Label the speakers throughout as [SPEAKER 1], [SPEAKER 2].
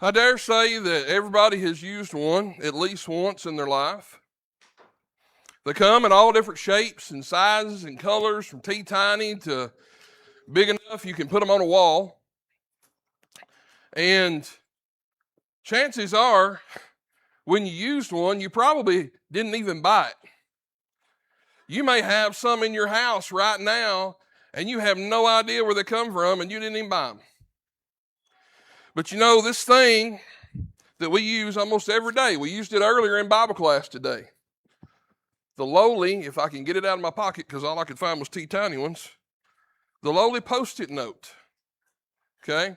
[SPEAKER 1] I dare say that everybody has used one at least once in their life. They come in all different shapes and sizes and colors, from teeny tiny to big enough you can put them on a wall. And chances are, when you used one, you probably didn't even buy it. You may have some in your house right now, and you have no idea where they come from, and you didn't even buy them. But you know, this thing that we use almost every day, we used it earlier in Bible class today. The lowly, if I can get it out of my pocket, because all I could find was teeny tiny ones, the lowly Post-it note. Okay?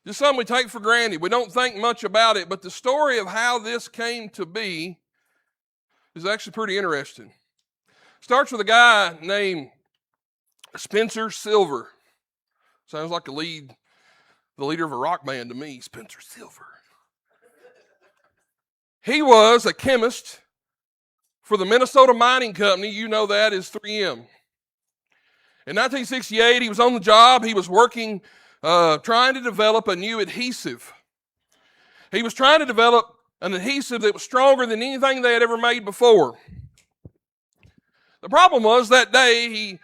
[SPEAKER 1] Just something we take for granted. We don't think much about it, but the story of how this came to be is actually pretty interesting. Starts with a guy named Spencer Silver. Sounds like the leader of a rock band to me, Spencer Silver. He was a chemist for the Minnesota Mining Company. You know that is 3M. In 1968, he was on the job. He was working, trying to develop a new adhesive. He was trying to develop an adhesive that was stronger than anything they had ever made before. The problem was that day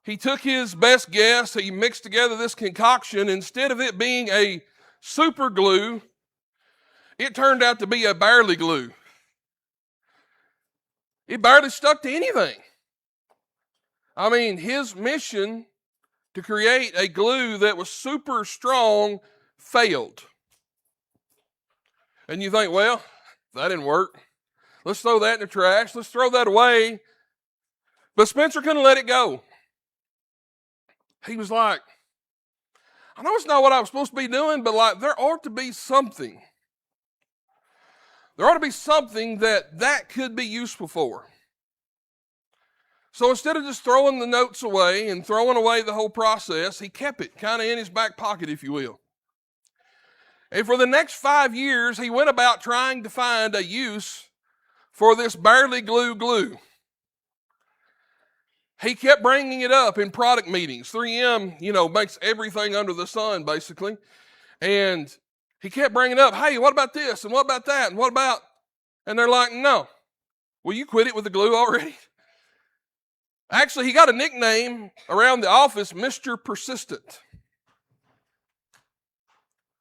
[SPEAKER 1] he took his best guess. He mixed together this concoction. Instead of it being a super glue, it turned out to be a barely glue. It barely stuck to anything. I mean, his mission to create a glue that was super strong failed. And you think, well, that didn't work. Let's throw that in the trash. Let's throw that away. But Spencer couldn't let it go. He was like, I know it's not what I was supposed to be doing, but like there ought to be something. There ought to be something that could be useful for. So instead of just throwing the notes away and throwing away the whole process, he kept it kind of in his back pocket, if you will. And for the next 5 years, he went about trying to find a use for this barely glue. He kept bringing it up in product meetings. 3M, makes everything under the sun, basically. And he kept bringing up, hey, what about this? And what about that? And what about? And they're like, no. Will you quit it with the glue already? Actually, he got a nickname around the office, Mr. Persistent.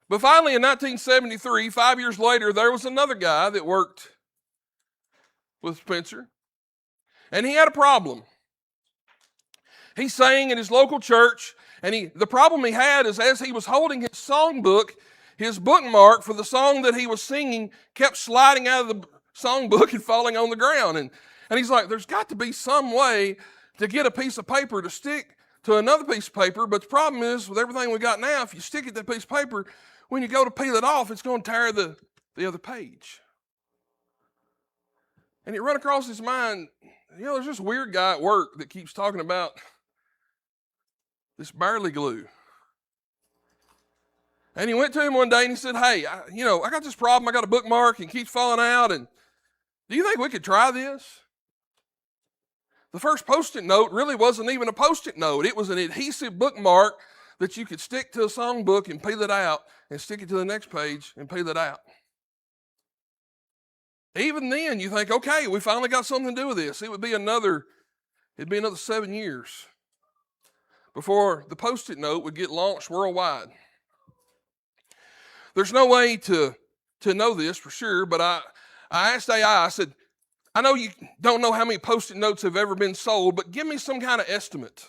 [SPEAKER 1] But finally, in 1973, 5 years later, there was another guy that worked with Spencer. And he had a problem. He sang in his local church, and the problem he had is as he was holding his songbook, his bookmark for the song that he was singing kept sliding out of the songbook and falling on the ground. And he's like, there's got to be some way to get a piece of paper to stick to another piece of paper, but the problem is with everything we got now, if you stick it to that piece of paper, when you go to peel it off, it's going to tear the other page. And it ran across his mind, there's this weird guy at work that keeps talking about this barley glue. And he went to him one day and he said, hey, I got this problem. I got a bookmark and it keeps falling out. And do you think we could try this? The first Post-it note really wasn't even a Post-it note. It was an adhesive bookmark that you could stick to a songbook and peel it out and stick it to the next page and peel it out. Even then, you think, okay, we finally got something to do with this. It'd be another 7 years before the Post-it note would get launched worldwide. There's no way to know this for sure, but I asked AI, I said, I know you don't know how many Post-it notes have ever been sold, but give me some kind of estimate.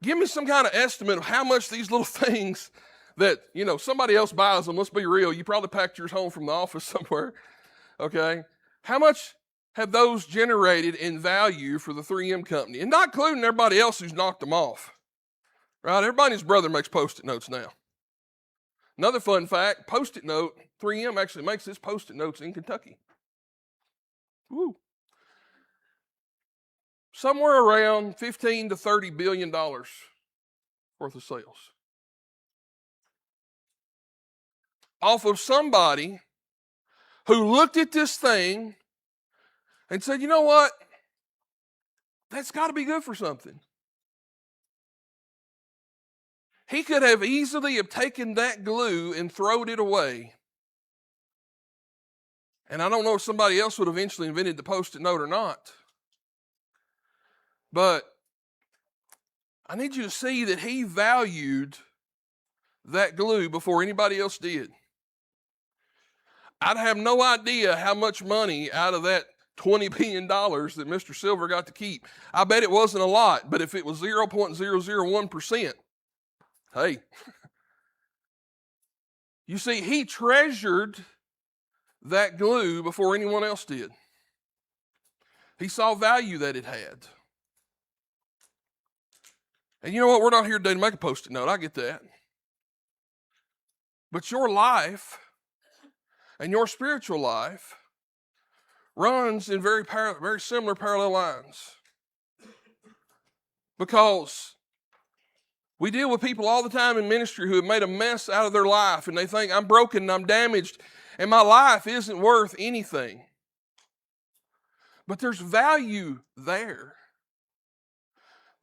[SPEAKER 1] Give me some kind of estimate of how much these little things that, somebody else buys them. Let's be real. You probably packed yours home from the office somewhere. Okay. How much have those generated in value for the 3M company? And not including everybody else who's knocked them off. Right? Everybody and his brother makes Post-it notes now. Another fun fact, Post-it note, 3M actually makes its Post-it notes in Kentucky. Woo. Somewhere around $15 to $30 billion worth of sales. Off of somebody who looked at this thing and said, you know what? That's got to be good for something. He could have easily have taken that glue and thrown it away. And I don't know if somebody else would eventually invented the Post-it note or not. But I need you to see that he valued that glue before anybody else did. I'd have no idea how much money out of that $20 billion that Mr. Silver got to keep. I bet it wasn't a lot, but if it was 0.001%, hey. You see, he treasured that glue before anyone else did. He saw value that it had. And you know what? We're not here today to make a Post-it note. I get that. But your life and your spiritual life runs in very similar parallel lines. Because we deal with people all the time in ministry who have made a mess out of their life, and they think, I'm broken and I'm damaged and my life isn't worth anything. But there's value there.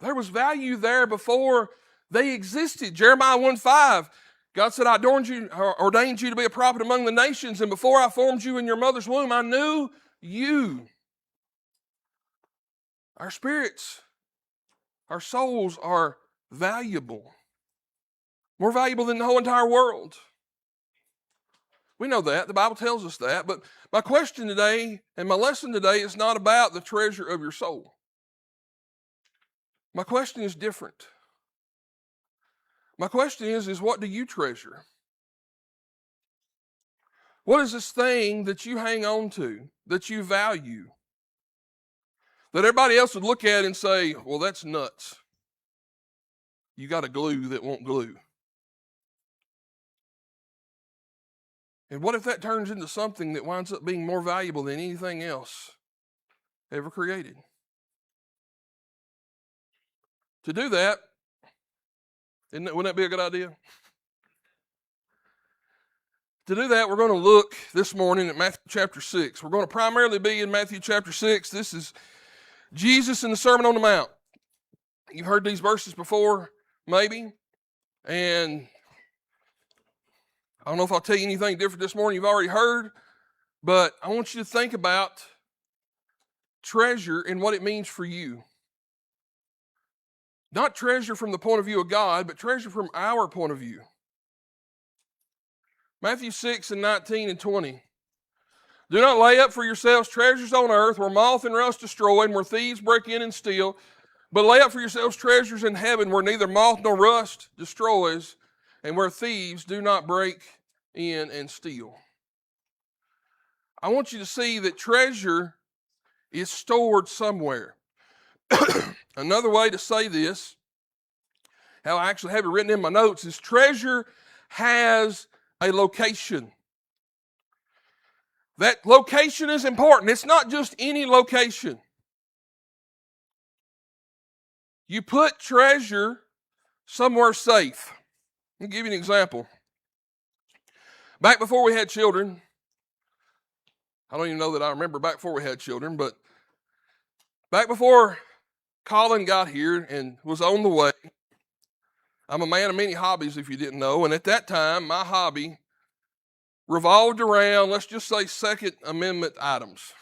[SPEAKER 1] There was value there before they existed. Jeremiah 1:5, God said, I ordained you to be a prophet among the nations, and before I formed you in your mother's womb, I knew you. Our spirits, our souls are valuable. More valuable than the whole entire world. We know that. The Bible tells us that. But my question today and my lesson today is not about the treasure of your soul. My question is different. My question is what do you treasure? What is this thing that you hang on to, that you value, that everybody else would look at and say, well, that's nuts. You got a glue that won't glue. And what if that turns into something that winds up being more valuable than anything else ever created? To do that, wouldn't that be a good idea? To do that, we're going to look this morning at Matthew chapter 6. We're going to primarily be in Matthew chapter 6. This is Jesus in the Sermon on the Mount. You've heard these verses before, maybe. And I don't know if I'll tell you anything different this morning you've already heard. But I want you to think about treasure and what it means for you. Not treasure from the point of view of God, but treasure from our point of view. Matthew 6 and 19 and 20. Do not lay up for yourselves treasures on earth where moth and rust destroy and where thieves break in and steal, but lay up for yourselves treasures in heaven where neither moth nor rust destroys and where thieves do not break in and steal. I want you to see that treasure is stored somewhere. Another way to say this, how I actually have it written in my notes, is treasure has a location. That location is important. It's not just any location. You put treasure somewhere safe. Let me give you an example. Back before we had children, I don't even know that I remember back before we had children, but back before Colin got here and was on the way, I'm a man of many hobbies, if you didn't know, and at that time, my hobby revolved around, let's just say, Second Amendment items.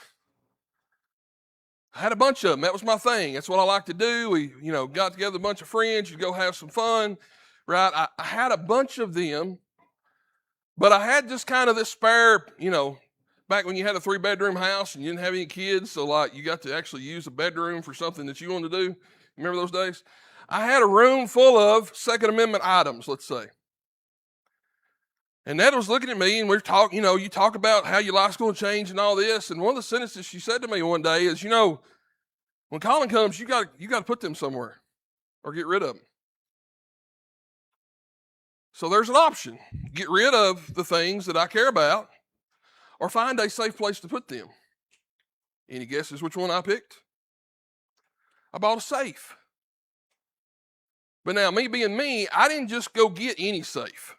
[SPEAKER 1] I had a bunch of them. That was my thing. That's what I like to do. We, got together a bunch of friends. You'd go have some fun, right? I had a bunch of them, but I had just kind of this spare, back when you had a 3-bedroom house and you didn't have any kids, so you got to actually use a bedroom for something that you wanted to do. Remember those days? I had a room full of Second Amendment items, let's say. And Ned was looking at me, and we were talking, you talk about how your life's going to change and all this. And one of the sentences she said to me one day is, when Colin comes, you got to put them somewhere or get rid of them. So there's an option. Get rid of the things that I care about or find a safe place to put them. Any guesses which one I picked? I bought a safe. But now, me being me, I didn't just go get any safe.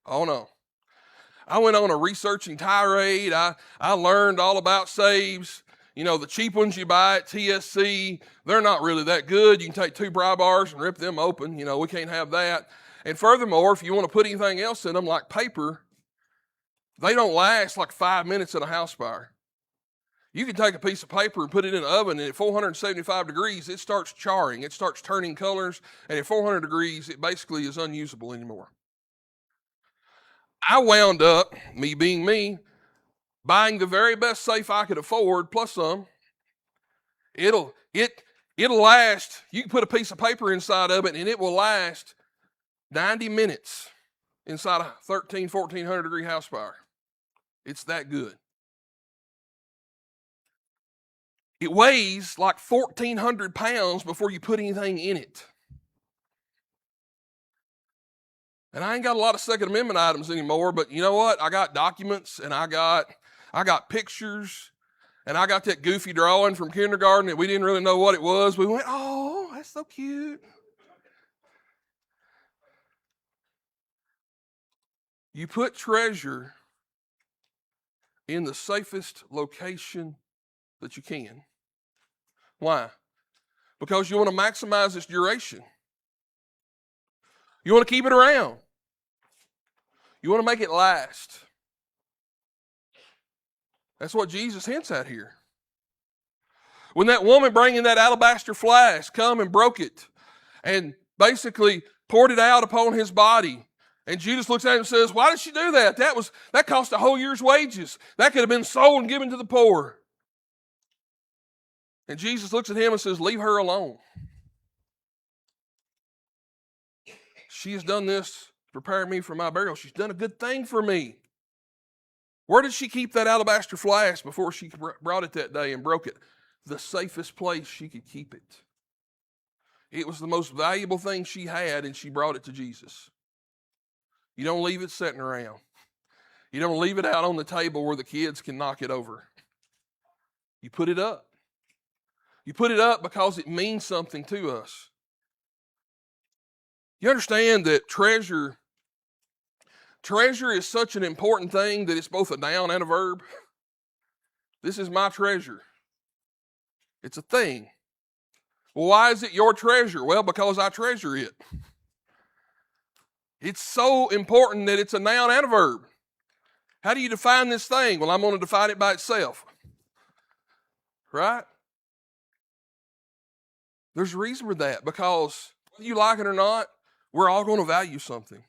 [SPEAKER 1] Oh, no. I went on a researching tirade. I learned all about safes. The cheap ones you buy at TSC, they're not really that good. You can take 2 pry bars and rip them open. We can't have that. And furthermore, if you want to put anything else in them, like paper, they don't last like 5 minutes in a house fire. You can take a piece of paper and put it in an oven, and at 475 degrees, it starts charring. It starts turning colors, and at 400 degrees, it basically is unusable anymore. I wound up, me being me, buying the very best safe I could afford, plus some. It'll last. You can put a piece of paper inside of it, and it will last 90 minutes inside a 1,400 degree house fire. It's that good. It weighs like 1,400 pounds before you put anything in it. And I ain't got a lot of Second Amendment items anymore, but you know what? I got documents, and I got pictures, and I got that goofy drawing from kindergarten that we didn't really know what it was. We went, oh, that's so cute. You put treasure in the safest location that you can. Why? Because you want to maximize its duration. You want to keep it around. You want to make it last. That's what Jesus hints at here. When that woman bringing that alabaster flask come and broke it and basically poured it out upon his body, and Judas looks at him and says, why did she do that? That cost a whole year's wages. That could have been sold and given to the poor. And Jesus looks at him and says, leave her alone. She has done this to prepare me for my burial. She's done a good thing for me. Where did she keep that alabaster flask before she brought it that day and broke it? The safest place she could keep it. It was the most valuable thing she had, and she brought it to Jesus. You don't leave it sitting around. You don't leave it out on the table where the kids can knock it over. You put it up. You put it up because it means something to us. You understand that treasure is such an important thing that it's both a noun and a verb. This is my treasure. It's a thing. Well, why is it your treasure? Well, because I treasure it. It's so important that it's a noun and a verb. How do you define this thing? Well, I'm going to define it by itself. Right? There's a reason for that, because whether you like it or not, we're all going to value something.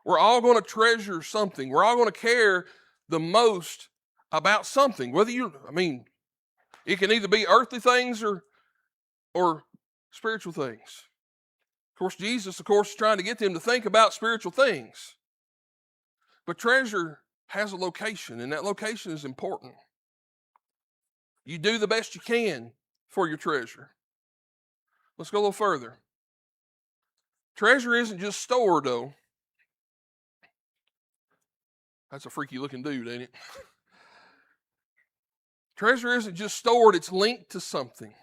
[SPEAKER 1] We're all going to treasure something. We're all going to care the most about something. It can either be earthly things or spiritual things. Of course, Jesus, is trying to get them to think about spiritual things. But treasure has a location, and that location is important. You do the best you can for your treasure. Let's go a little further. Treasure isn't just stored, though. That's a freaky looking dude, ain't it? Treasure isn't just stored, it's linked to something.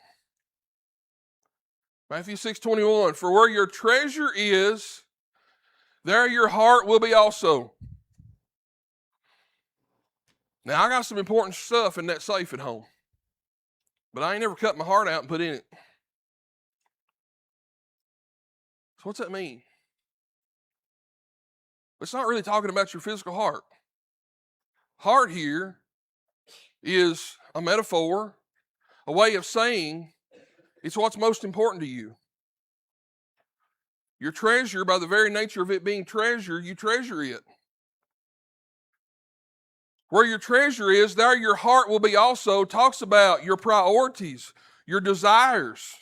[SPEAKER 1] Matthew 6:21, for where your treasure is, there your heart will be also. Now, I got some important stuff in that safe at home, but I ain't never cut my heart out and put in it. So what's that mean? It's not really talking about your physical heart. Heart here is a metaphor, a way of saying it's what's most important to you. Your treasure, by the very nature of it being treasure, you treasure it. Where your treasure is, there your heart will be also. Talks about your priorities, your desires,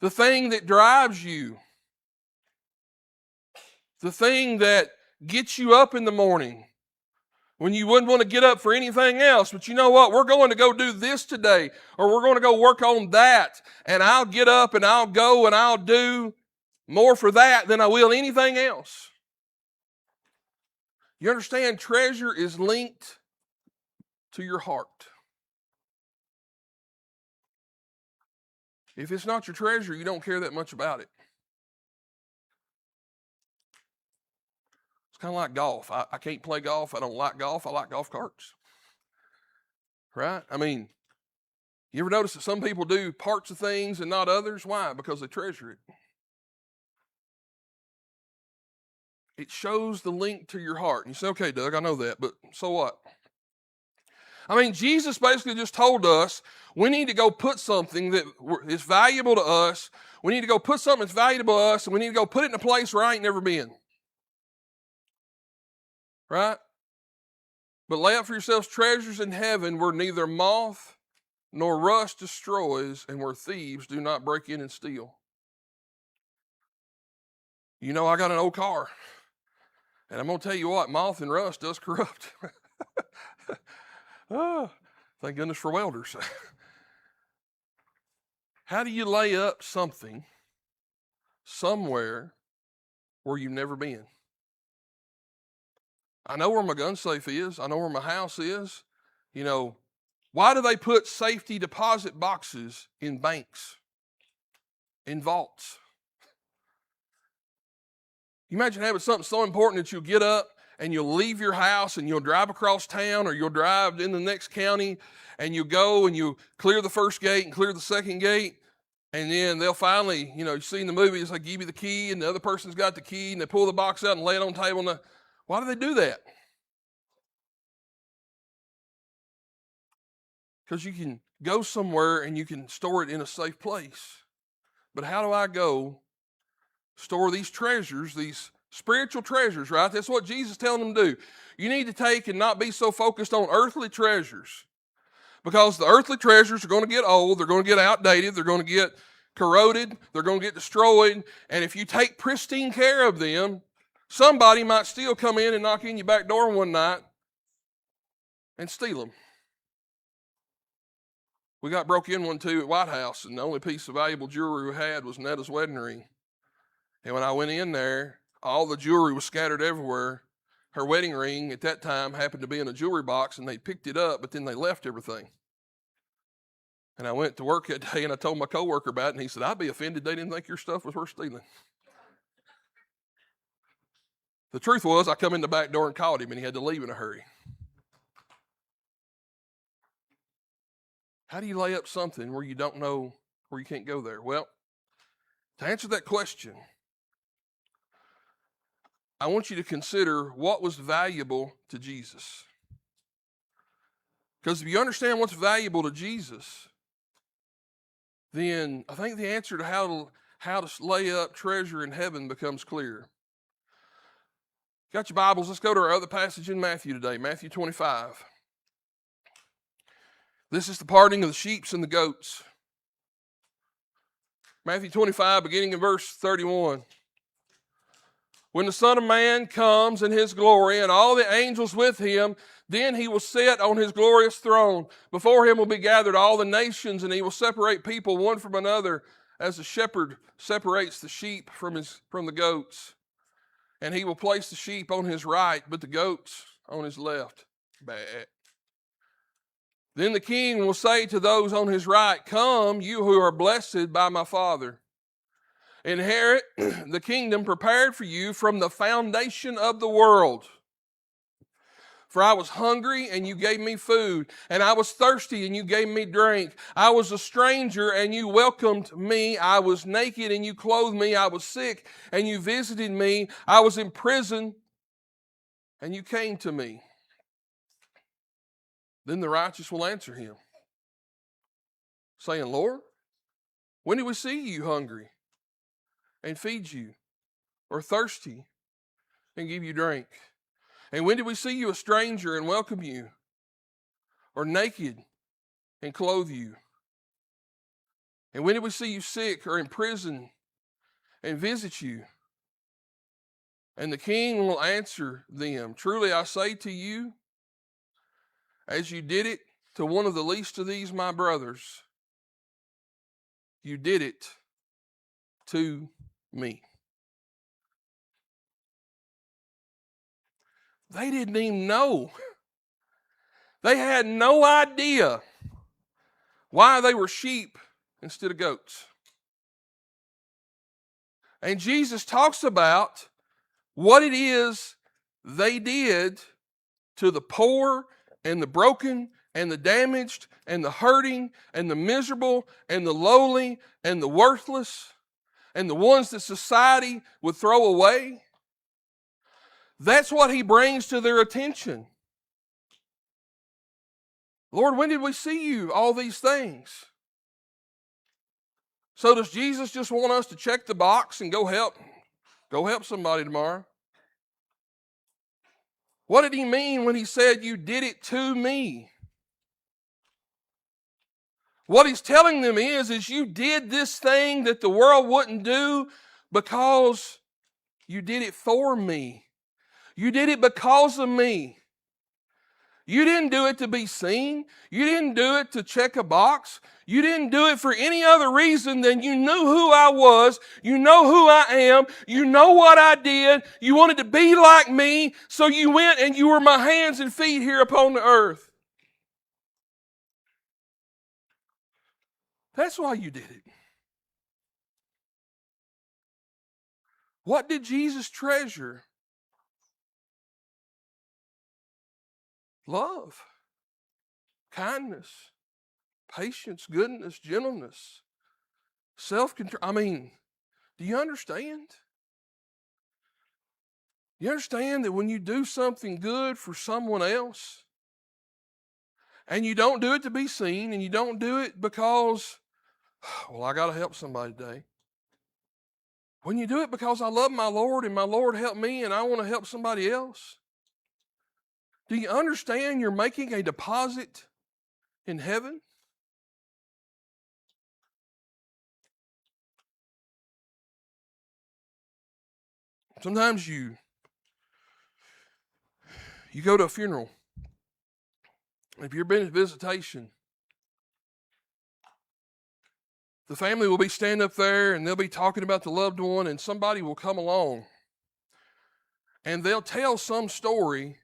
[SPEAKER 1] the thing that drives you, the thing that gets you up in the morning when you wouldn't want to get up for anything else. But you know what? We're going to go do this today, or we're going to go work on that, and I'll get up and I'll go and I'll do more for that than I will anything else. You understand, treasure is linked to your heart. If it's not your treasure, you don't care that much about it. It's kind of like golf. I can't play golf. I don't like golf. I like golf carts. Right? You ever notice that some people do parts of things and not others? Why? Because they treasure it. It shows the link to your heart. And you say, okay, Doug, I know that, but so what? I mean, Jesus basically just told us we need to go put something that is valuable to us. We need to go put something that's valuable to us, and we need to go put it in a place where I ain't never been. Right? But lay up for yourselves treasures in heaven where neither moth nor rust destroys, and where thieves do not break in and steal. You know, I got an old car, and I'm going to tell you what, moth and rust does corrupt. Oh, thank goodness for welders. How do you lay up something somewhere where you've never been? I know where my gun safe is. I know where my house is. You know, why do they put safety deposit boxes in banks, in vaults? You imagine having something so important that you'll get up and you'll leave your house and you'll drive across town, or you'll drive in the next county and you go and you clear the first gate and clear the second gate, and then they'll finally, you know, you see in the movies, they give you the key and the other person's got the key and they pull the box out and lay it on the table. Why do they do that? Because you can go somewhere and you can store it in a safe place. But how do I go store these treasures, these spiritual treasures, right? That's what Jesus is telling them to do. You need to take and not be so focused on earthly treasures, because the earthly treasures are going to get old, they're going to get outdated, they're going to get corroded, they're going to get destroyed, and if you take pristine care of them, somebody might still come in and knock in your back door one night and steal them. We got broke in one too at White House, and the only piece of valuable jewelry we had was Netta's wedding ring. And when I went in there, all the jewelry was scattered everywhere. Her wedding ring at that time happened to be in a jewelry box, and they picked it up, but then they left everything. And I went to work that day, and I told my coworker about it, and he said, I'd be offended they didn't think your stuff was worth stealing. The truth was, I come in the back door and called him, and he had to leave in a hurry. How do you lay up something where you don't know, where you can't go there? Well, to answer that question, I want you to consider what was valuable to Jesus. Because if you understand what's valuable to Jesus, then I think the answer to how to lay up treasure in heaven becomes clear. Got your Bibles? Let's go to our other passage in Matthew today, Matthew 25. This is the parting of the sheep and the goats. Matthew 25, beginning in verse 31. When the Son of Man comes in his glory and all the angels with him, then he will sit on his glorious throne. Before him will be gathered all the nations, and he will separate people one from another, as a shepherd separates the sheep from the goats. And he will place the sheep on his right, but the goats on his left. Then the king will say to those on his right, come, you who are blessed by my Father. Inherit the kingdom prepared for you from the foundation of the world. For I was hungry, and you gave me food, and I was thirsty, and you gave me drink. I was a stranger, and you welcomed me. I was naked, and you clothed me. I was sick, and you visited me. I was in prison, and you came to me. Then the righteous will answer him, saying, Lord, when did we see you hungry and feed you, or thirsty and give you drink? And when did we see you a stranger and welcome you, or naked and clothe you? And when did we see you sick or in prison and visit you? And the king will answer them, truly I say to you, as you did it to one of the least of these my brothers, you did it to me. They didn't even know. They had no idea why they were sheep instead of goats. And Jesus talks about what it is they did to the poor and the broken and the damaged and the hurting and the miserable and the lowly and the worthless and the ones that society would throw away. That's what he brings to their attention. Lord, when did we see you? All these things. So does Jesus just want us to check the box and go help somebody tomorrow? What did he mean when he said, you did it to me? What he's telling them is you did this thing that the world wouldn't do because you did it for me. You did it because of me. You didn't do it to be seen. You didn't do it to check a box. You didn't do it for any other reason than you knew who I was. You know who I am. You know what I did. You wanted to be like me, so you went and you were my hands and feet here upon the earth. That's why you did it. What did Jesus treasure? Love, kindness, patience, goodness, gentleness, self-control. I mean, do you understand? You understand that when you do something good for someone else, and you don't do it to be seen, and you don't do it because, well, I got to help somebody today. When you do it because I love my Lord and my Lord helped me and I want to help somebody else, do you understand you're making a deposit in heaven? Sometimes you go to a funeral. If you've been at visitation, the family will be standing up there and they'll be talking about the loved one, and somebody will come along and they'll tell some story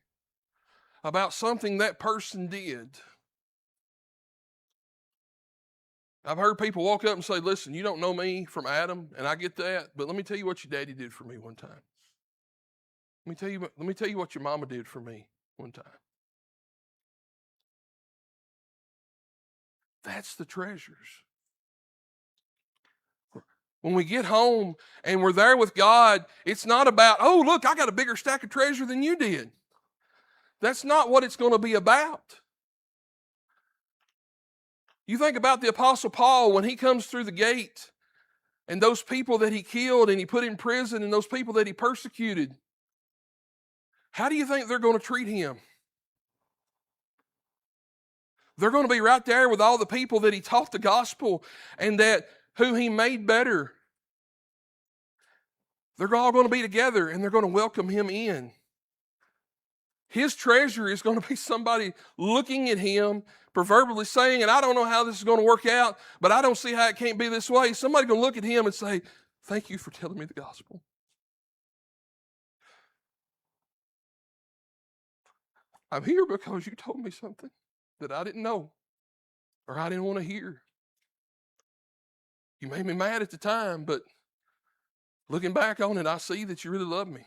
[SPEAKER 1] about something that person did. I've heard people walk up and say, listen, you don't know me from Adam, and I get that, but let me tell you what your daddy did for me one time. Let me tell you what your mama did for me one time. That's the treasures. When we get home and we're there with God, it's not about, oh, look, I got a bigger stack of treasure than you did. That's not what it's going to be about. You think about the Apostle Paul when he comes through the gate and those people that he killed and he put in prison and those people that he persecuted. How do you think they're going to treat him? They're going to be right there with all the people that he taught the gospel and that who he made better. They're all going to be together and they're going to welcome him in. His treasure is going to be somebody looking at him, proverbially saying, and I don't know how this is going to work out, but I don't see how it can't be this way. Somebody's going to look at him and say, thank you for telling me the gospel. I'm here because you told me something that I didn't know or I didn't want to hear. You made me mad at the time, but looking back on it, I see that you really love me.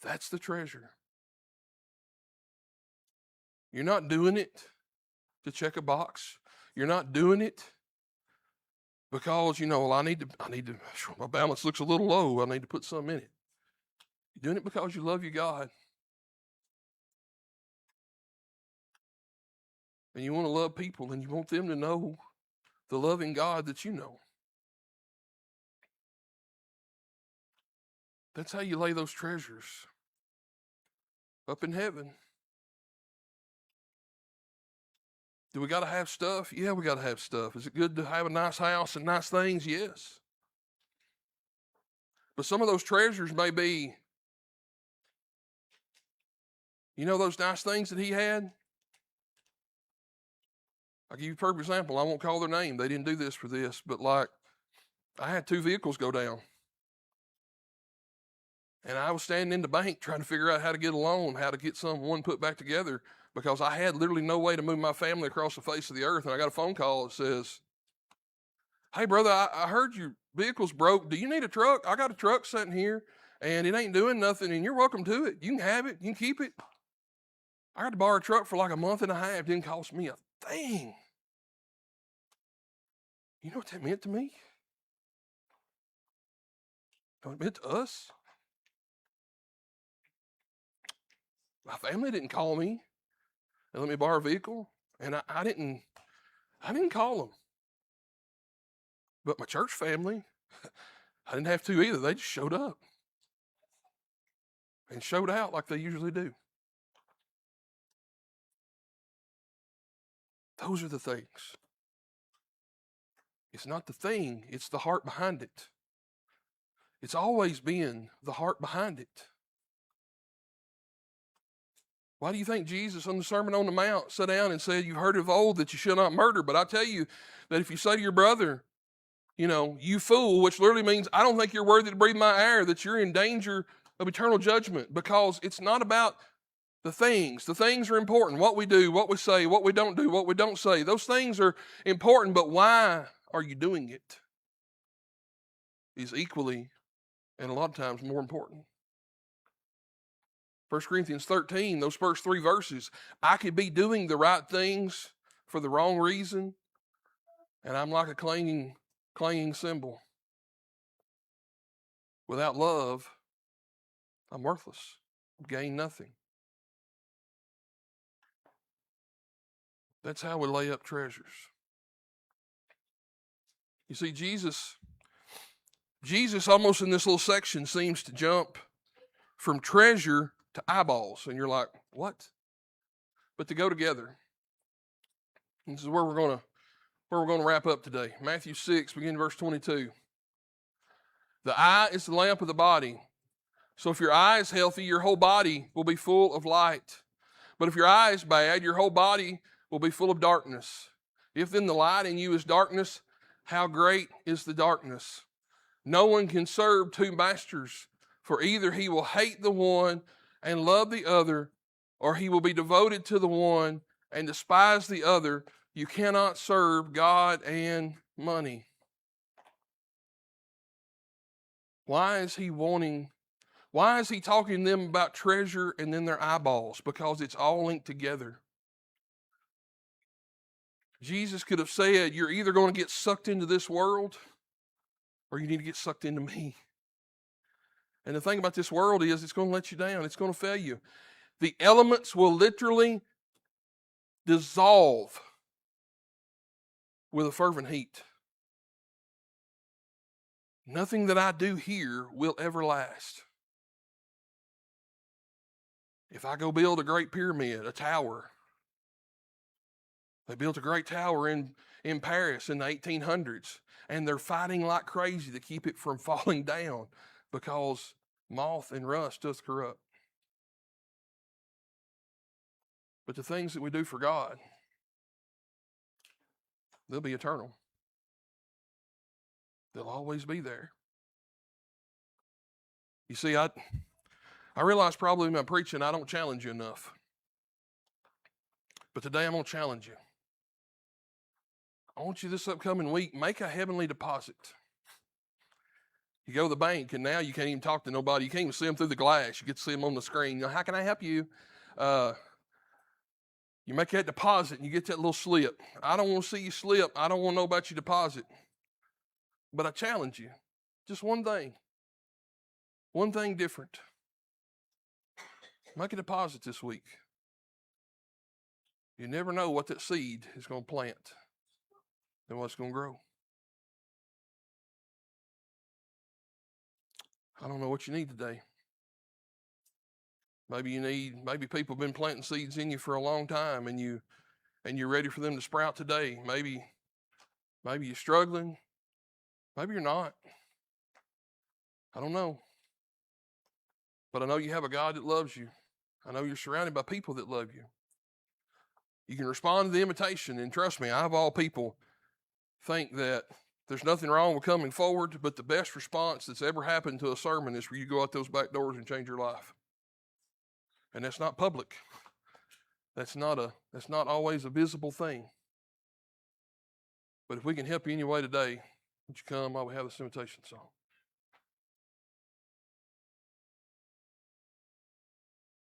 [SPEAKER 1] That's the treasure. You're not doing it to check a box. You're not doing it because, well, I need to, my balance looks a little low. I need to put some in it. You're doing it because you love your God. And you want to love people and you want them to know the loving God that you know. That's how you lay those treasures up in heaven. Do we got to have stuff? Yeah, we got to have stuff. Is it good to have a nice house and nice things? Yes. But some of those treasures may be, those nice things that he had? I'll give you a perfect example. I won't call their name. They didn't do this for this, but like I had 2 vehicles go down. And I was standing in the bank trying to figure out how to get a loan, how to get one put back together, because I had literally no way to move my family across the face of the earth. And I got a phone call that says, hey, brother, I heard your vehicle's broke. Do you need a truck? I got a truck sitting here, and it ain't doing nothing, and you're welcome to it. You can have it. You can keep it. I got to borrow a truck for like a month and a half. It didn't cost me a thing. You know what that meant to me? You know what it meant to us? My family didn't call me and let me borrow a vehicle, and I didn't call them. But my church family, I didn't have to either. They just showed up and showed out like they usually do. Those are the things. It's not the thing, it's the heart behind it. It's always been the heart behind it. Why do you think Jesus on the Sermon on the Mount sat down and said, "You've heard of old that you shall not murder, but I tell you that if you say to your brother, you fool," which literally means, I don't think you're worthy to breathe my air, that you're in danger of eternal judgment, because it's not about the things. The things are important. What we do, what we say, what we don't do, what we don't say. Those things are important, but why are you doing it is equally and a lot of times more important. 1 Corinthians 13, those first 3 verses, I could be doing the right things for the wrong reason, and I'm like a clanging cymbal. Without love, I'm worthless. I gain nothing. That's how we lay up treasures. You see, Jesus almost in this little section seems to jump from treasure to eyeballs. And you're like, what? But they go together. This is where we're going to wrap up today. Matthew 6, beginning verse 22. The eye is the lamp of the body. So if your eye is healthy, your whole body will be full of light. But if your eye is bad, your whole body will be full of darkness. If then the light in you is darkness, how great is the darkness? No one can serve 2 masters, for either he will hate the one and love the other, or he will be devoted to the one and despise the other. You cannot serve God and money. Why is he talking to them about treasure and then their eyeballs? Because it's all linked together. Jesus could have said, you're either going to get sucked into this world or you need to get sucked into me. And the thing about this world is it's going to let you down. It's going to fail you. The elements will literally dissolve with a fervent heat. Nothing that I do here will ever last. If I go build a great pyramid, a tower, they built a great tower in Paris in the 1800s, and they're fighting like crazy to keep it from falling down because moth and rust does corrupt. But the things that we do for God, they'll be eternal. They'll always be there. You see, I realize probably in my preaching I don't challenge you enough. But today I'm going to challenge you. I want you this upcoming week, make a heavenly deposit. You go to the bank and now you can't even talk to nobody. You can't even see them through the glass. You get to see them on the screen. How can I help you? You make that deposit and you get that little slip. I don't want to see you slip. I don't want to know about your deposit. But I challenge you. Just one thing. One thing different. Make a deposit this week. You never know what that seed is going to plant and what's going to grow. I don't know what you need today. Maybe people have been planting seeds in you for a long time and you're ready for them to sprout today. Maybe you're struggling. Maybe you're not. I don't know. But I know you have a God that loves you. I know you're surrounded by people that love you. You can respond to the invitation, and trust me, I of all people think that there's nothing wrong with coming forward, but the best response that's ever happened to a sermon is for you to go out those back doors and change your life. And that's not public. That's not always a visible thing. But if we can help you any way today, would you come while we have this invitation song?